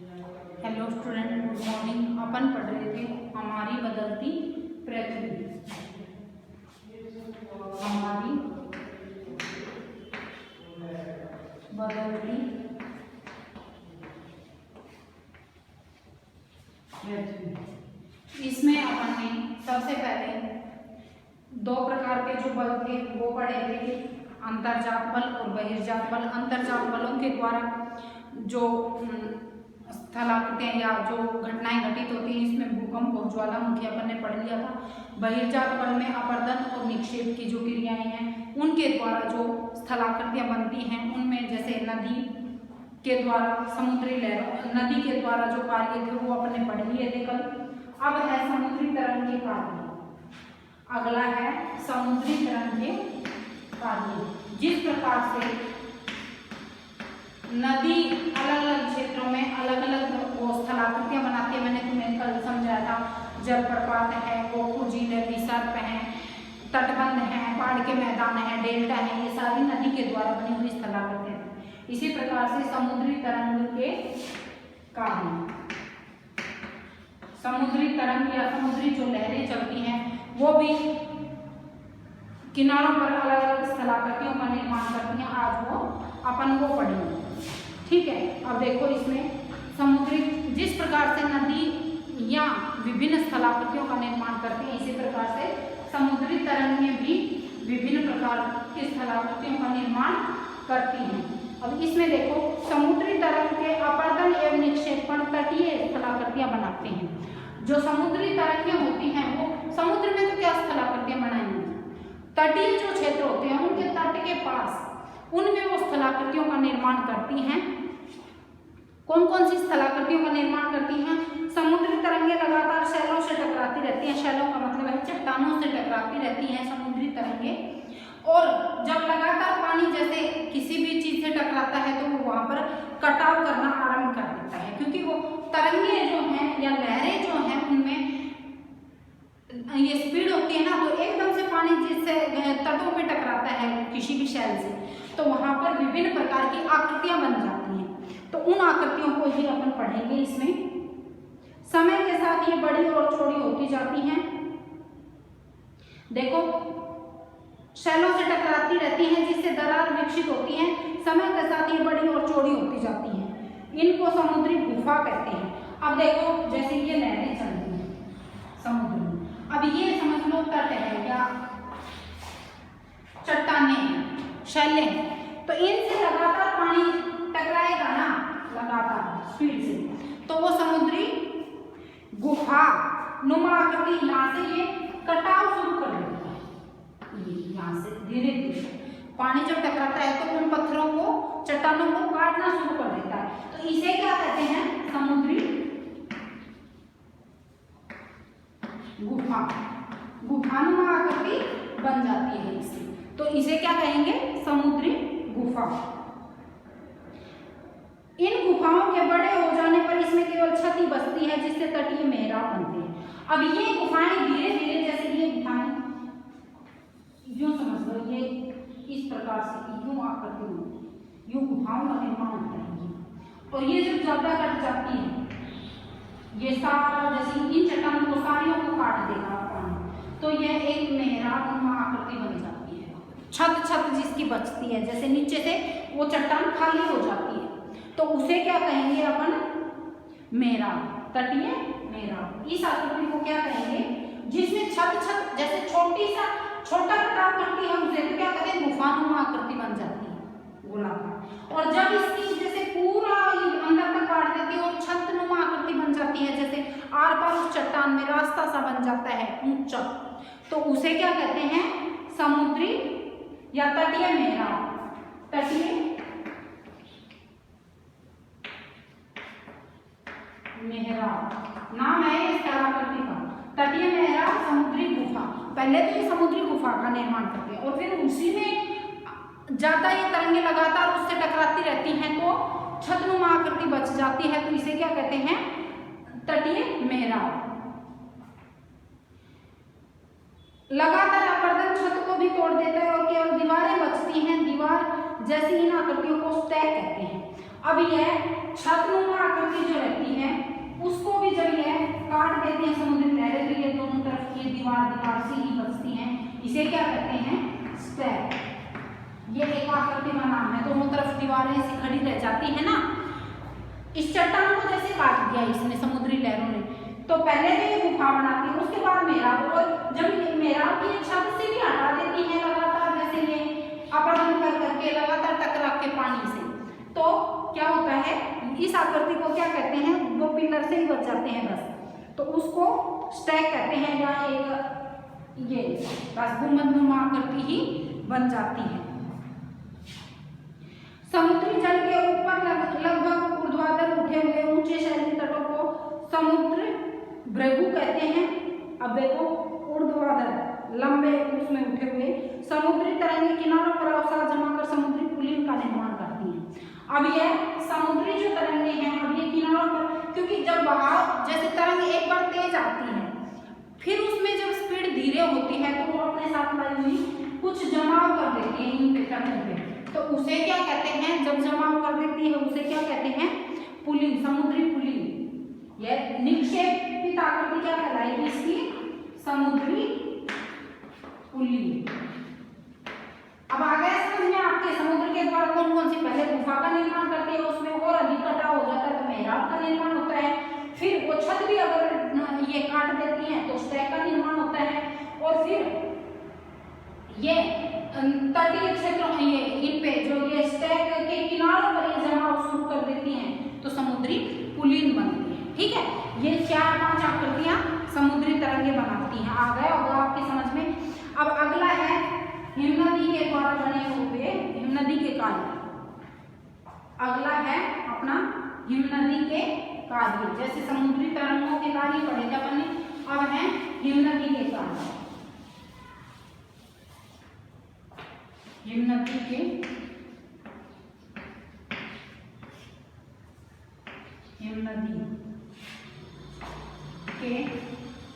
Hello student, good morning. अपन पढ़ रहे थे हमारी बदलती पृथ्वी। हमारी बदलती पृथ्वी। इसमें अपन ने सबसे पहले दो प्रकार के जो बल थे वो पढ़े थे, अंतर्जात बल और बहिर्जात बल। अंतर्जात बलों के द्वारा जो स्थलाकृतियां या जो घटनाएं घटित होती हैं, इसमें भूकंप और ज्वालामुखी अपन ने पढ़ लिया था। बहिर्जात बल में अपर्दन और निक्षेप की जो क्रियाएं हैं उनके द्वारा जो स्थलाकृतियां बनती हैं, उनमें जैसे नदी के द्वारा, समुद्री लहरों, नदी के द्वारा जो कार्य थे वो अपन ने पढ़ लिए थे कल। अब है समुद्री तरंग के कार्य। अगला है समुद्री तरंग के कार्य। जिस प्रकार से नदी अलग अलग क्षेत्रों में अलग अलग वो स्थलाकृतियां बनाती है, मैंने तुम्हें कल समझाया था। जलप्रपात है, गोखू झील है, विसर्प है, तटबंध है, पहाड़ के मैदान है, डेल्टा है, ये सारी नदी के द्वारा बनी हुई स्थलाकृतियां हैं। इसी प्रकार से समुद्री तरंग के कार्य, समुद्री तरंग या समुद्री जो लहरें चलती हैं वो भी किनारों पर अलग अलग स्थलाकृतियों का निर्माण करती हैं। आज वो अपन वो पढ़ेंगे, ठीक है। अब देखो इसमें समुद्री, जिस प्रकार से नदी या विभिन्न स्थलाकृतियों का निर्माण करती है, इसी प्रकार से समुद्री तरंगें भी विभिन्न प्रकार की स्थलाकृतियों का निर्माण करती हैं। अब इसमें देखो, समुद्री तरंग के अपर्दन एवं निक्षेपण तटीय स्थलाकृतियां बनाते हैं। जो समुद्री तरंगें होती हैं वो समुद्र में तो क्या स्थलाकृतियां बनाएंगी, तटीय जो क्षेत्र होते हैं उनके तट के पास उनमें वो स्थलाकृतियों का निर्माण करती हैं। कौन कौन सी स्थलाकृतियों का निर्माण करती हैं? समुद्री तरंगें लगातार शैलों से टकराती रहती हैं। शैलों का मतलब है चट्टानों से टकराती रहती हैं समुद्री तरंगें। और जब लगातार पानी जैसे किसी भी चीज से टकराता है तो वो वहां पर कटाव करना आरंभ कर देता है, क्योंकि वो तरंगें जो हैं या लहरें जो हैं उनमें ये स्पीड होती है ना, तो एकदम से पानी जिससे तटों पे टकराता है किसी भी शैल से, तो वहां पर विभिन्न प्रकार की आकृतियां बन जाती हैं। तो उन आकृतियों को ही अपन पढ़ेंगे इसमें। समय के साथ ये बड़ी और चौड़ी होती जाती हैं। देखो, शैलों से टकराती रहती हैं जिससे दरार विकसित होती है। समय के साथ ये बड़ी और चौड़ी होती जाती हैं। इनको समुद्री गुफा कहते हैं। अब देखो, जैसे ये लहरें चल रही हैं समुद्र में, अब ये समझ लो तट है या चट्टाने हैं, शैलें हैं, तो इनसे लगातार पानी टकराएगा ना, लगातार स्पीड से, तो वो समुद्री गुफा नुमा आकृति यहाँ से ये कटाव शुरू कर देता है। ये यहाँ से धीरे धीरे पानी जब टकराता है तो उन पत्थरों को, चट्टानों को काटना शुरू कर देता है। तो इसे क्या कहते हैं? समुद्री गुफा। गुफानुमा आकृति बन जाती है इससे, तो इसे क्या कहेंगे? समुद्री गुफा। इन गुफाओं के बड़े हो जाने पर इसमें केवल छत ही बचती है जिससे तटीय मेहराब बनते हैं। अब ये गुफाएं धीरे धीरे, जैसे ये गुफाएं यूं समझ लो, ये इस प्रकार से यूं आकृति में यूं गुफाओं का निर्माण होता है। और ये जब ज्यादा कट जाती है, ये सारा जैसे इन चट्टानों को सारियों को काट देगा पानी, तो यह एक मेहराब आकृति बन जाती है। छत छत जिसकी बचती है, जैसे नीचे से वो चट्टान खाली हो जाती है, तो उसे क्या कहेंगे अपन? मेहराब, तटीय मेहराब। इस आकृति को क्या कहेंगे? जिसमें छत छत जैसे छोटा कटाव करती है उसे तो क्या कहते हैं? गुफानुमा आकृति बन जाती है, गोलाकार। और जब इसकी जैसे पूरा अंदर तक काट देती है और छतनुमा आकृति बन जाती है, जैसे आर पार उस चट्टान में रास्ता सा बन जाता है ऊंचा, तो उसे क्या कहते हैं? समुद्री या तटीय मेहराब। तटीय मेहराब नाम है इस कलाकृति का। तटीय मेहराब, समुद्री गुफा। पहले तो ये समुद्री गुफा का निर्माण करते हैं और फिर उसी में ज्यादा ये तरंगे लगातार उससे टकराती रहती हैं तो छतनुमा आकृति बच जाती है, तो इसे क्या कहते हैं? तटीय मेहराब। लगातार अपर्दन छत को भी तोड़ देता है और केवल दीवारें बचती हैं। दीवार जैसी इन आकृतियों को स्टैक कहते हैं। अब यह छतनुमा आकृति जो रहती है उसको भी जब ये काट देती है समुद्री लहरें, तो ये दोनों तरफ ये दीवार से ही बचती हैं। इसे क्या कहते हैं? स्टैक। ये एक आकृति का नाम है। दोनों तरफ दीवारें ऐसी खड़ी रह जाती है ना। इस चट्टान को जैसे काट दिया इसने समुद्री लहरों ने, तो पहले तो ये गुफा बनाती है, उसके बाद मेहराब, और जब ये मेहराब की छत से भी हटा देती है लगातार, जैसे ये अपरदन कर करके लगातार टकरा के पानी से, तो क्या होता है? इस आकृति को क्या कहते हैं? वो पिलर से ही बच जाते हैं बस, तो उसको स्टैक कहते हैं, या एक ये बस गुंबदनुमा आकृति ही बन जाती है। समुद्री जल के ऊपर लगभग ऊर्ध्वाधर उठे हुए ऊंचे शैली तटों को समुद्र भृगु कहते हैं। अब देखो, ऊर्ध्वाधर लंबे उसमें उठे हुए समुद्री तरंगे किनारों पर अवसाद जमा कर समुद्री पुलिन का निर्माण करती हैं। अब यह समुद्री जो तरंगे हैं, अब ये किनारों पर, क्योंकि जब बहाव जैसे तरंग एक बार तेज आती है, फिर उसमें जब स्पीड धीरे होती है, तो वो अपने साथ लाई हुई कुछ जमाव कर देती है इन तरंगों पे, तो उसे क्या कहते हैं? जब जमाव कर देती है उसे क्या कहते हैं? पुलिन, समुद्री पुलिन। यह निक्षेपित आकृति क्या कहलाएगी इसकी? समुद्री पुलिन। अब आ गया समझ में आपके? समुद्र के द्वारा कौन कौन सी? पहले गुफा का निर्माण करती है, उसमें और अधिक कटाव हो जाता है तो मेहराब का निर्माण होता है। फिर वो छत भी अगर ये काट देती है तो स्टैक का निर्माण होता है, और फिर ये तटीय क्षेत्रों में ये इन पे जो ये स्टैक के किनारों पर ये जमाव शुरू कर देती हैं, तो समुद्री पुलिन बनती है। ठीक है, ये 4-5 आकृतियां समुद्री तरंगे बनाती हैं। आ गया होगा आपकी समझ में। अब अगला है हिमनदी के द्वारा बने हुए हिमनदी के कार्य। अगला है अपना हिमनदी के कार्य। जैसे समुद्री तरंगों के कार्य पढ़े थे अपन ने, अब है हिमनदी के कार्य। हिमनदी के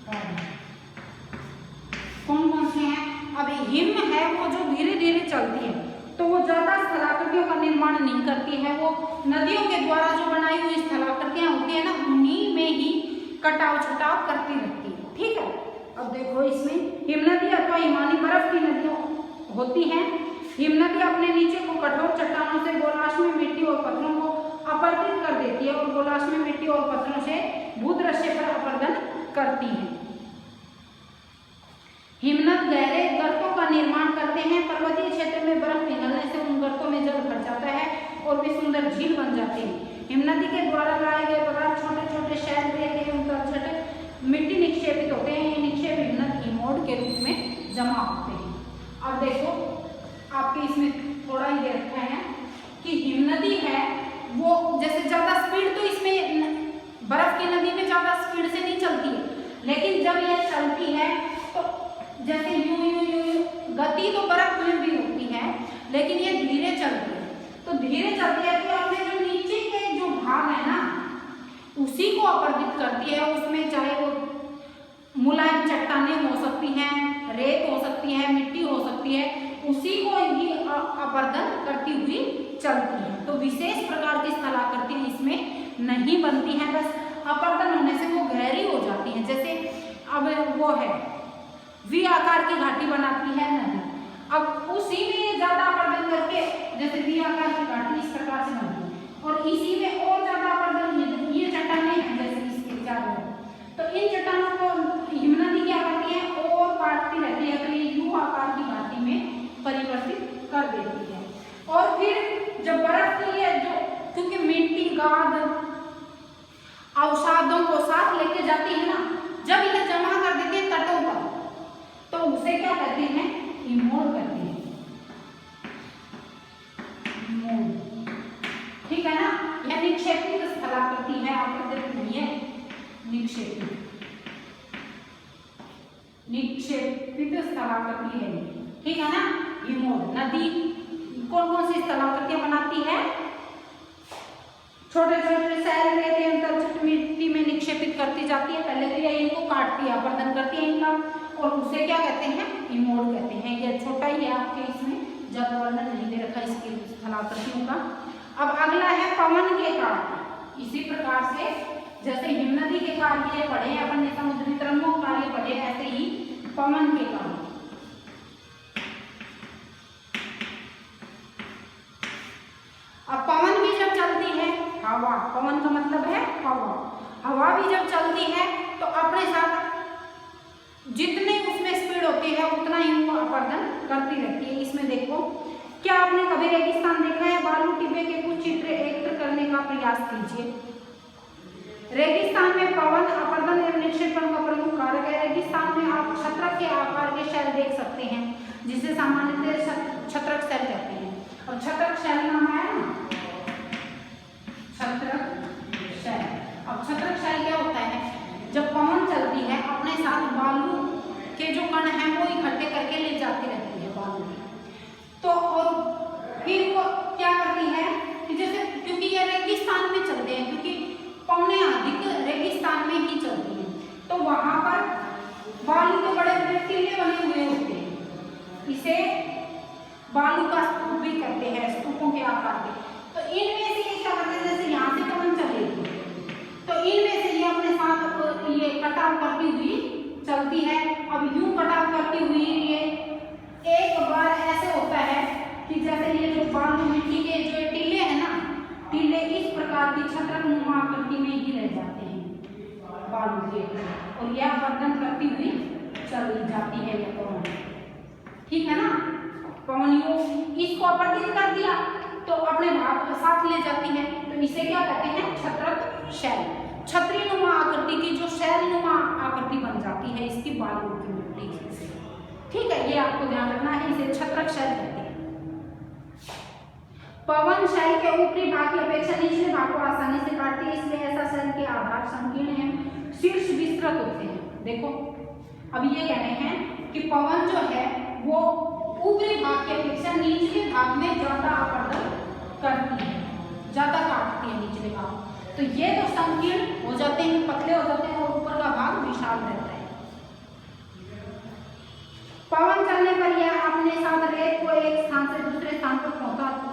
कार्य कौन कौन से हैं? अब हिम है वो जो धीरे धीरे चलती है, तो वो ज्यादा स्थलाकृतियों का निर्माण नहीं करती है। वो नदियों के द्वारा जो बनाई हुई स्थलाकृतियां होती है ना, उन्हीं में ही कटाव छटाव करती रहती है। ठीक है, अब देखो इसमें हिमनदी अथवा हिमानी बर्फ की नदियों होती हैं। हिमनदी अपने नीचे को कठोर चट्टानों से गोलाश में मिट्टी और पत्थरों को अपरदित कर देती है, और गोलाश में मिट्टी और पत्थरों से भूदृश्य पर अपरदन करती है। हिमनद गहरे गर्तों का निर्माण करते हैं। पर्वतीय क्षेत्र में बर्फ पिघलने से उन गर्तों में जल भर जाता है और वे सुंदर झील बन जाते हैं। हिमनदी के द्वारा लाए गए पदार्थ छोटे छोटे शैल, रेत एवं तलछट मिट्टी निक्षेपित होते हैं। ये निक्षेप हिमनद हिमोड के रूप में जमा होते हैं। अब देखो आपके इसमें थोड़ा ही दे रखा है कि हिमनदी है वो जैसे ज्यादा स्पीड, तो इसमें बर्फ की नदी में ज्यादा स्पीड से नहीं चलती है, लेकिन जब यह चलती है तो जैसे यूं यूं यूं गति तो बर्फ में भी होती है, लेकिन ये धीरे चलती है। तो धीरे चलती है तो अपने जो नीचे के जो भाग है ना, उसी को अपरदित करती है। उसमें चाहे वो मुलायम चट्टानें हो सकती हैं, रेत हो सकती है, मिट्टी हो सकती है, उसी को ही अपरदन करती हुई चलती है। तो विशेष प्रकार की स्थलाकृति इसमें नहीं बनती है, बस अपरदन होने से वो गहरी हो जाती है। जैसे अब वो है वी आकार की घाटी बनाती है नदी, अब उसी में ज्यादा अपरदन करके जैसे वी आकार की घाटी इस प्रकार से बनती है, और इसी में और ज्यादा अपरदन ये चट्टानें हैं जैसे इसके चारों, तो इन चट्टानों को हिमनदी क्या करती है और काटती रहती है, तो ये यू आकार की घाटी में परिवर्तित कर देती है। और फिर जब बर्फ की है जो, क्योंकि मिट्टी गाद अवसादों को साथ लेके जाती है ना, जब यह जमा कर देती है तटों पर, तो उसे क्या कहते हैं? हिमोड कहते हैं। हिमोड, ठीक है ना। यह निक्षेपित स्थलाकृति है, अपरदित नहीं है, निक्षेपित स्थलाकृति है, ठीक है ना। हिमोड नदी कौन कौन सी स्थलाकृतियां बनाती है? छोटे छोटे शैल, रेत, तलछट मिट्टी में निक्षेपित करती जाती है। पहले तो यह इनको काटती है, अपरदन करती है इनका, और उसे क्या कहते हैं? हिमोड कहते हैं। यह छोटा ही है आपके, इसमें ज्यादा वर्णन नहीं दे रखा इसकी स्थलाकृतियों का। अब अगला है पवन के कार्य। इसी प्रकार से जैसे हिमनदी के कार्य पढ़े अपन ने, समुद्री तरंगों के कार्य पढ़े, ऐसे ही पवन के कार्य। अब पवन भी जब चलती है, हवा, पवन का मतलब है हवा, हवा भी जब चलती है तो अपने साथ जितने उसमें स्पीड होती है उतना ही वो अपर्दन करती रहती है। इसमें देखो, क्या आपने कभी रेगिस्तान देखा है? बालू टिब्बे के कुछ चित्र एकत्र करने का प्रयास कीजिए। रेगिस्तान में पवन अपर्दन एवं निक्षेपण का प्रमुख कारक है। रेगिस्तान में आप छत्रक के आकार के शैल देख सकते हैं, जिसे सामान्यतः छत्रक शैल कहते हैं। और छत्रक शैल नाम है ना, छत्रक शैल। अब छत्रक शैल क्या होता है? जब पवन चलती है अपने साथ बालू के जो कण हैं वो इकट्ठे करके ले जाती रहती है बालू में। तो और फिर वो क्या करती है कि जैसे, क्योंकि ये रेगिस्तान में चलते हैं, क्योंकि पवनें अधिक रेगिस्तान में ही चलती हैं, तो वहां पर बालू के बड़े बड़े टीले बने हुए होते हैं। इसे बालू का स्तूप भी कहते हैं, स्तूपों के आकार के। तो इनमें से ये क्या करते हैं, जैसे यहाँ से पवन चलेगी तो इनमें से ये अपने साथ ये कटाव करती हुई चलती है। अब यूं कटाव करती हुई ये एक बार ऐसे होता है कि जैसे ये जो बालू मिट्टी के जो टीले हैं ना, टीले इस प्रकार की छत्रक नुमा आकृति में ही रह जाते हैं बालू के, और यह अपर्दन करती हुई चली जाती है ये पवन। ठीक है ना, पवनियों इसको अपर्दित कर दिया तो अपने भाग के साथ ले जाती है, तो इसे क्या कहते हैं? छत्रक शैल। छतरी नुमा आकृति की जो शैल नुमा आकृति बन जाती है इसकी बालू की मिट्टी से। ठीक है, ये आपको ध्यान रखना है, इसे छत्रक शैल कहते हैं। पवन शैल के ऊपरी भाग की अपेक्षा निचले भाग को आसानी से काटती है, इसलिए ऐसा शैल के आधार संकीर्ण है, शीर्ष विस्तृत होते हैं। देखो, अब ये कह रहे हैं कि पवन जो है वो ऊपरी भाग की अपेक्षा निचले भाग में ज्यादा अपर्दन करती है, ज्यादा काटती है निचले भाग। तो ये तो संकीर्ण हो जाते हैं, पतले हो जाते हैं, और ऊपर का भाग विशाल रहता है। पवन चलने पर यह अपने साथ रेत को एक स्थान से दूसरे स्थान पर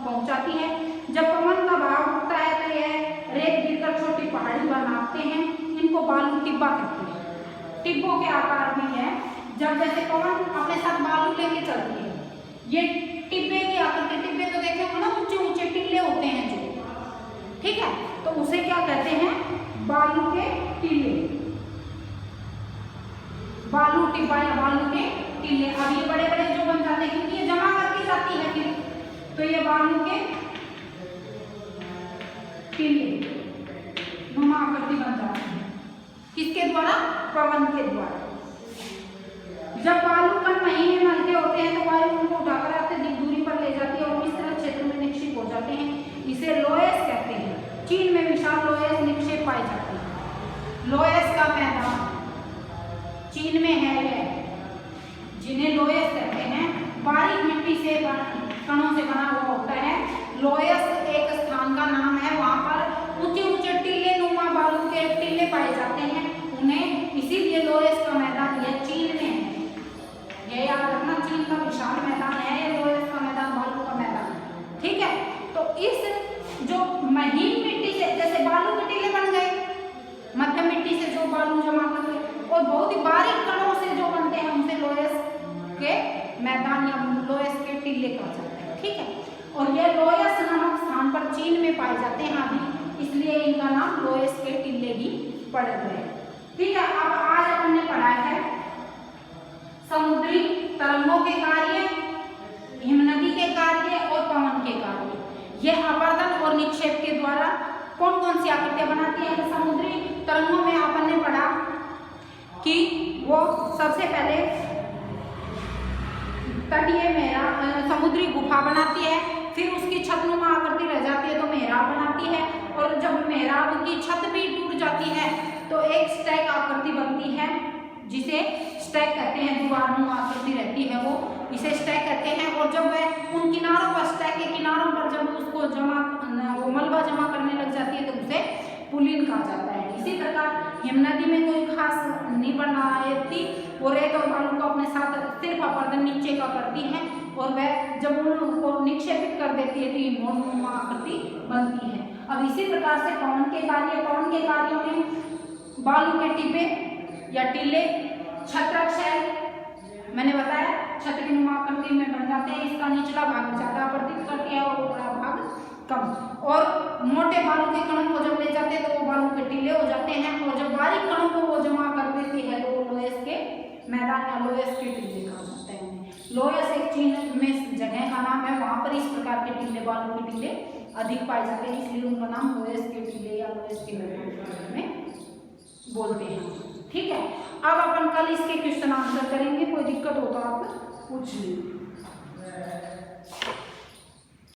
पहुंचाती है। जब पवन का भाव उठता है तो यह रेत गिरकर छोटी पहाड़ी बनाते हैं, इनको बालू टिब्बा कहते हैं। टिब्बों के आकार में है। जब जैसे पवन अपने साथ बालू लेके चलती है, ये टिब्बे की आकृति, टिब्बे तो देखे होंगे ना, ऊंचे ऊंचे टिल्ले होते हैं जो, ठीक है, तो उसे क्या कहते हैं? बालू के टिल्ले, बालू टिब्बा या बालू के टिल्ले। अब ये बड़े बड़े जो बन जाते हैं, क्योंकि ये जमा करके जाती है फिर, तो ये बालू के टिल्ले नुमा आकृति बन जाती है। किसके द्वारा? पवन के द्वारा। जब बालू कण महीने में हल्के होते हैं तो वायु उनको उठाकर अत्यधिक दूरी पर ले जाती है और विस्तृत क्षेत्र में निक्षेप हो जाते हैं। इसे लोयस कहते हैं। चीन में विशाल लोयस निक्षेप पाए जाते हैं। लोयस का मैदान चीन में है, जिन्हें लोयस कहते हैं। बारीक मिट्टी से कणों से बना हुआ होता है। लोयस एक स्थान का नाम है, वहां पर ऊंचे ऊंचे टीले नुमा बालू के टीले पाए जाते हैं, उन्हें इसीलिए लोयस का मैदान यह चीन में है। ये याद रखना, चीन का विशाल मैदान है, लोयस का मैदान बालू का मैदान। ठीक है, तो इस जो महीन मिट्टी से, जैसे बालू के टीले बन गए, मध्यम मिट्टी से जो बालू जमा कर गए, और बहुत ही बारीक कणों से जो बनते हैं उनसे लोयस के मैदान या लोयस के टीले कहा जाता है। ठीक है, और ये लोयस नामक स्थान पर चीन में पाए जाते हैं अभी, इसलिए इनका नाम लोयस के टीले ही पड़ गए। ठीक है, अब आज अपन ने पढ़ा है समुद्री तरंगों के कार्य, हिमनदी के कार्य और पवन के कार्य। यह अपर्दन और निक्षेप के द्वारा कौन कौन सी आकृतियां बनाती है? समुद्री तरंगों में अपन ने पढ़ा कि वो सबसे पहले तटीय मेहराब, समुद्री गुफा बनाती है, फिर उसकी छतनुमा आकृति रह जाती है तो मेहराब बनाती है, और जब मेहराब की छत भी टूट जाती है तो एक स्टैक आकृति बनती है, जिसे स्टैक कहते हैं। दीवारनुमा आकृति रहती है वो, इसे स्टैक कहते हैं। और जब वह उन किनारों पर, स्टैक के किनारों पर जब उसको वो मलबा जमा करने लग जाती है तो उसे पुलिन कहा जाता है। इसी प्रकार हिमनदी में कोई खास नहीं बनाती, वो रेत और बालू को अपने साथ सिर्फ अपर्दन नीचे का करती है, और वह जब उनको निक्षेपित कर देती है तो ये मोड़नुमा आकृति बनती है। अब इसी प्रकार से कौन के कार्यों में बालू के टिब्बे या टीले छत्रक शैल, मैंने बताया छत्र की नुमा आकृति में बन जाते हैं। इसका निचला भाग ज्यादा आवर्तित करती है और ऊपरा भाग कम। और मोटे बालू के कणों को जब ले जाते हैं तो वो बालू के टीले हो जाते हैं, और जब बारीक कणों को वो जमा कर देती है तो लोयस के मैदान या लोयस के टीले कहा जाता है। लोयस एक चीन में जगह का नाम है, वहां पर इस प्रकार के टीले बालू के टीले अधिक पाए जाते हैं, इसलिए उनका नाम लोयस के टीले या लोयस के मैदान में बोलते हैं। ठीक है, अब अपन कल इसके क्वेश्चन आंसर करेंगे, कोई दिक्कत हो तो आप पूछ लीजिए।